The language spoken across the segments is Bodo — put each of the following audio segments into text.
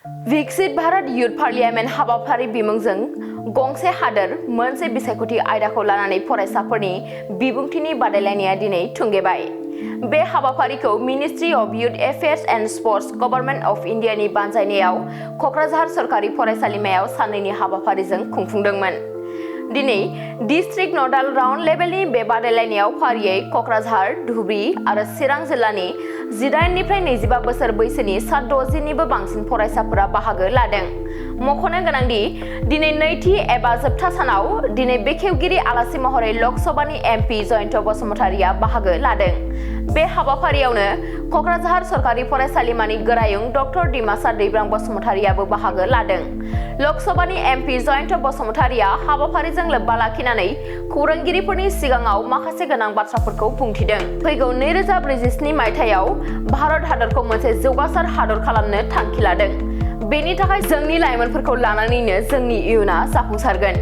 विकसित भारत युथ पार्लियामेन्ट हाबाफारि बिमुंजों गंसे हादोर मोनसे बिसायख'थि आयदाखौ लानानै फरायसाफोरनि बिबुंथिनि बादायलायनाया दिनै थुंगेबाय। बे हाबाफारिखौ ministry of youth affairs and sports government of इन्डियानि बानजायनायाव क'क्राझार सरकारि फरायसालिमायाव साननैनि हाबाफारिजों खुंफुंदोंमोन। दिनै डिस्ट्रिक्ट नडाल राउन्ड लेभेलनि बे बादायलायनायाव फारियै क'क्राझार, धुबरी आरो चिरां जिल्लानि 18 निफ्राय 25 बोसोर बैसोनि 760निबो बांसिन फरायसाफोरा बाहागो लादों। मख'नो गोनांदि दिनै नैथि एबा जोबथा सानाव दिनै बेखेवगिरि आलासि महरै लकसभानि एमपि जयन्त बसुमतारिया बाहागो लादों। बे हाबाफारियावनो क'क्राझार सरकारि फरायसालिमानि गोरायुं डक्टर डिमासा दैब्रां बसुमतारियाबो बाहागो लादों। लकसभानि एमपि जयन्त बसुमतारिया हाबाफारिजों लोब्बा लाखिनानै खौरांगिरिफोरनि सिगाङाव माखासे गोनां बाथ्राफोरखौ बुंथिदों। फैगौ 2047 मायथाइयाव भारत हादरखौ मोनसे जौगासार हादर खालामनो थांखि लादों। बेनि थाखाय जोंनि लाइमोनफोरखौ लानानैनो जोंनि इयुना जाफुंसारगोन।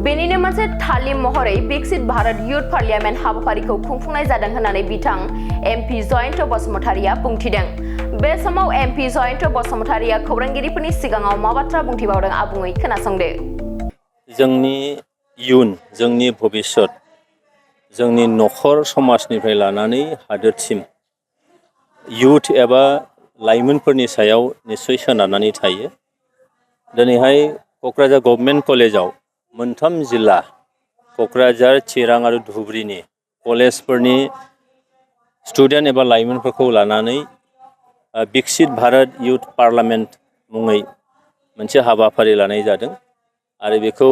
बेनिनो मोनसे तालिम महरै विकसित भारत युथ पार्लियामेन्ट हाबाफारिखौ खुंफुंनाय जादों होननानै बिथां एमपि जयन्त बसुमतारिया बुंथिदों। बे समाव एमपि जयन्त बसुमतारिया खौरांगिरिफोरनि सिगाङाव मा बाथ्रा बुंथिबावदों आबुङै खोनासंदो। जोंनि इयुन, जोंनि भबिष्यत, जोंनि नखर समाजनिफ्राय लानानै हादोरसिम युथ एबा लाइमोनफोरनि सायाव निश्चय सोनारनानै थायो। दिनैहाय क'क्राझार गभर्नमेन्ट कलेजाव मोनथाम जिल्ला क'क्राझार, चिरां आरो धुबरीनि कलेजफोरनि स्टुडेन्ट एबा लाइमोनफोरखौ लानानै विकसित भारत युथ पार्लियामेन्ट मुङै मोनसे हाबाफारि लानाय जादों आरो बेखौ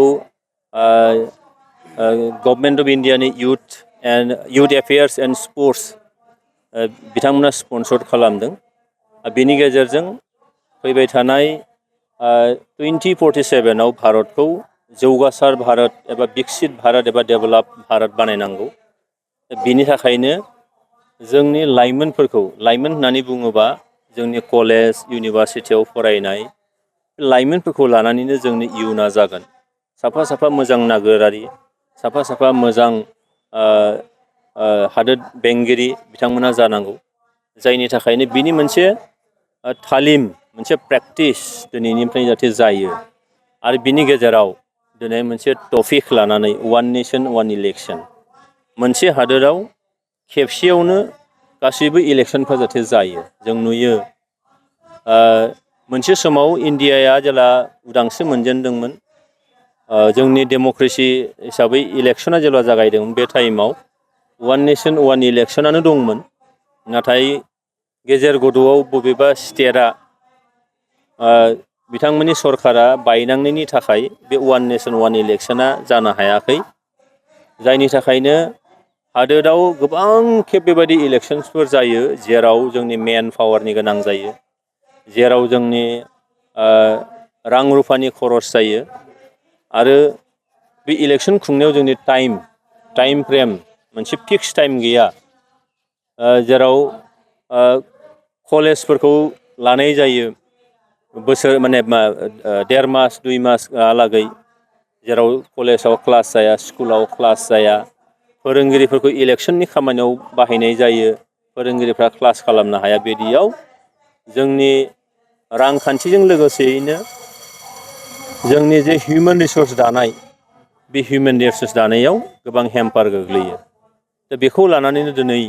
गभर्नमेन्ट अफ इन्डियानि युथ एफेयार्स एन्ड स्पर्ट्स बिथांमोना स्पन्सर खालामदों। बेनि गेजेरजों फैबाय थानाय 2047आव भारतखौ जौगासार भारत एबा विकसित भारत एबा डेभेलप भारत बानायनांगौ। बेनि थाखायनो जोंनि लाइमोनफोरखौ, लाइमोन होननानै बुङोबा जोंनि कलेज इउनिभारसिटियाव फरायनाय लाइमोनफोरखौ लानानैनो जोंनि इयुना जागोन। साफा साफा मोजां नागरिक, साफा साफा मोजां हादोर बेंगिरि बिथांमोना जानांगौ। जायनि थाखायनो बिनि मोनसे तालिम, मोनसे प्रेक्टिस दिनैनिफ्राय जाहाथे जायो आरो बिनि गेजेराव दिनै मोनसे टपिक लानानै वान नेशन वान इलेक्शन, मोनसे हादोराव खेबसेयावनो गासैबो इलेक्शनफोरा जाहाथे जायो। जों नुयो मोनसे समाव इन्डियाया जेला उदांस्रि मोनजेनदोंमोन, जोंनि डेम'क्रेसि हिसाबै इलेक्शना जेब्ला जागायदोंमोन बे टाइमाव वान नेशन वान इलेक्शनानो दंमोन। नाथाय गेजेर गद'आव बबेबा स्टेटआ बिथांमोननि सरकारा बायनांनायनि थाखाय बे वान नेशन वान इलेक्शना जानो हायाखै। जायनि थाखायनो हादोराव गोबां खेब बेबायदि इलेक्शनसफोर जायो जेराव जोंनि मेन पावारनि गोनां जायो, जेराव जोंनि रां रुफानि खरस जायो आरो बे इलेक्शन खुंनायाव जोंनि टाइम फ्रेम, मोनसे फिक्स टाइम गैया। जेराव कलेजफोरखौ लानाय जायो बोसोर माने 1.5 मास 2 मासहालागै, जेराव कलेजाव क्लास जाया, स्कुलाव क्लास जाया, फोरोंगिरिफोरखौ इलेक्शननि खामानियाव बाहायनाय जायो, फोरोंगिरिफ्रा क्लास खालामनो हाया। बिदियाव जोंनि रांखान्थिजों लोगोसेयैनो जोंनि जे हिउमेन रिसर्स दानाय, बे हिउमेन रिसर्स दानायाव गोबां हेम्पार गोग्लैयो। दा बेखौ लानानैनो दिनै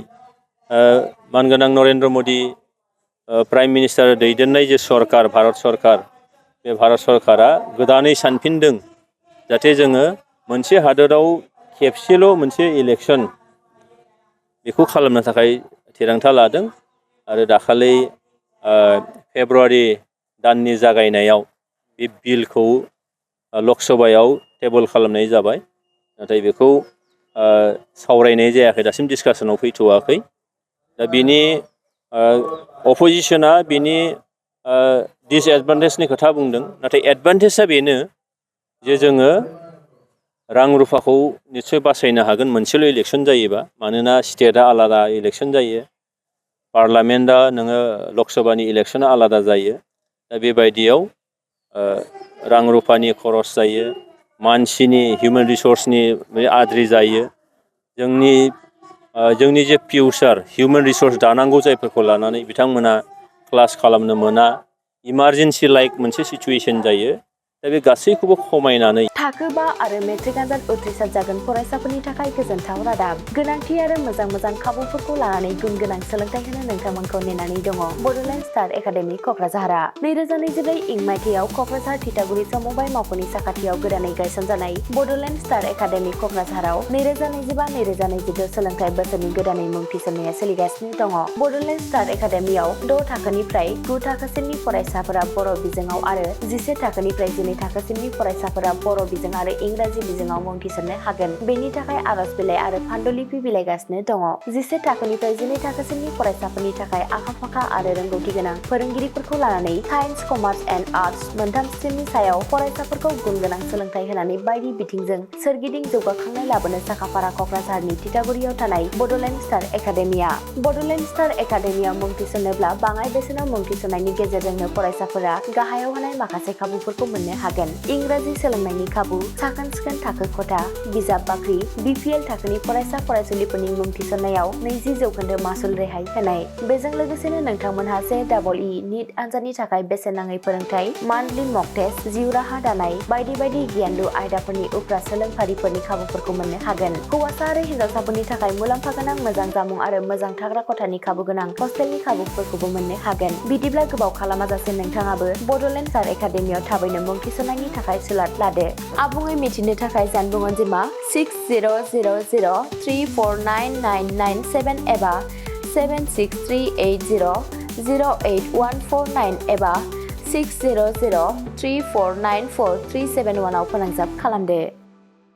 मानगोनां नरेन्द्र मदि प्राइम मिनिस्टार दैदेननाय जे सरकार, भारत सरकार, बे भारत सरकारा गोदानै सानफिनदों जाहाथे जोङो मोनसे हादोराव खेबसेल' मोनसे इलेक्शन बेखौ खालामनो थाखाय थिरांथा लादों आरो दाखालि फेब्रुवारि दाननि जागायनायाव बे बिलखौ लकसभायाव टेबोल खालामनाय जाबाय। नाथाय बेखौ सावरायनाय जायाखै, दासिम डिसकासनाव फैथ'वाखै। दा बिनि अपोजिशना बिनि डिसएडभान्टेजनि खोथा बुंदों। नाथाय एडभान्टेजआ बेनो जे जोङो रां रुफाखौ निस्सय बासायनो हागोन मोनसेल' इलेक्शन जायोबा, मानोना स्टेटआ आलादा इलेक्शन जायो, पार्लियामेन्टआ नोङो लकसभानि इलेक्शना आलादा जायो। दा बेबायदियाव रां रुफानि खरस जायो, मानसिनि हिउमेन रिसर्सनि आद्रि जायो। जोंनि जे फिउचार हिउमेन रिसर्स दानांगौ जायफोरखौ लानानै बिथांमोना क्लास खालामनो मोना, इमारजेन्सि लाइक मोनसे सिचुवेसन जायो दा बे गासैखौबो खमायनानै थाखो 5 आरो मेट्रिक आनजाद उथ्रिसार जागोन फरायसाफोरनि थाखाय गोजोनथाव रादाब गोनांथि आरो मोजां खाबुफोरखौ लानानै गुन गोनां सोलोंथाइ होनो नोंथांमोनखौ नेनानै दङ बड'लेण्ड स्टार एकाडेमि क'क्राझारआ 2024 इं मायथाइयाव क'क्राझार थिथागुरि समबाय मावख'नि साखाथियाव गोदानै गायसनजानाय बड'लेण्ड स्टार एकाडेमि क'क्राझाराव 2025-2026 सोलोंथाइ बोसोरनि गोदानै मुं थिसननाया सोलिगासिनो दङ बड'लेण्ड स्टार एकाडेमियाव 6 थाखोनिफ्राय 9 थाखोसिमनि फरायसाफोरा बर' बिजोङाव आरो 11 थाखोनिफ्राय 12 थाखोसिमनि फरायसाफोरा बर' बिजों आरो इंराजि बिजोङाव मुं थिसननो हागोन बेनि थाखाय आर'ज बिलाइ आरो फान्डुलिपि बिलाइगासिनो दङ 11 थाखोनिफ्राय 12 थाखोसिमनि फरायसाफोरनि थाखाय आखा-फाखा आरो रोंगौथि गोनां फोरोंगिरिफोरखौ लानानै साइन्स कमार्स एन्ड आर्टस मोनथाम स्ट्रिमनि सायाव फरायसाफोरखौ गुन गोनां सोलोंथाइ होनानै बायदि बिथिंजों सोरगिदिं जौगाखांनाय लाबोनो साखाफारा क'क्राझारनि थिथागुरियाव थानाय Bodoland star academy Bodoland star एकाडेमियाव मुं थिसननोब्ला बाङाइ बेसेनाव मुं थिसननायनि गेजेरजोंनो फरायसाफोरा गाहायाव होनाय माखासे खाबुफोरखौ मोननो हागोन इंराजि सोलोंनायनि खाबु साखोन-सिखोन थाखो खथा बिजाब बाख्रि BPL थाखोनि फरायसा फरायसुलिफोरनि मुं थिसननायाव 20% मासुल रेहाय होनाय बेजों लोगोसेनो नोंथांमोनहा JEE नीट आनजादनि थाखाय बेसेन नाङै फोरोंथाय मान्थलि मक टेस्ट जिउ राहा दानाय बायदि गियानलु आयदाफोरनि उफ्रा सोलोंफारिफोरनि खाबुफोरखौ मोननो हागोन हौवासा आरो हिन्जावसाफोरनि थाखाय मुलाम्फा गोनां मोजां जामुं आरो मोजां थाग्रा खथानि खाबु गोनां हस्टेलनि खाबुफोरखौबो मोननो हागोन बिदिब्ला गोबाव खालामाजासे नोंथाङाबो बड'लेण्ड स्टार एकाडेमियाव थाबैनो मुं थिसननायनि थाखाय सुलाद लादो आबुङै मिथिनो थाखाय जानबुं अनजिमा 6000349997 एबा 7638008149 एबा 6003494371 आव फोनांजाब खालामदो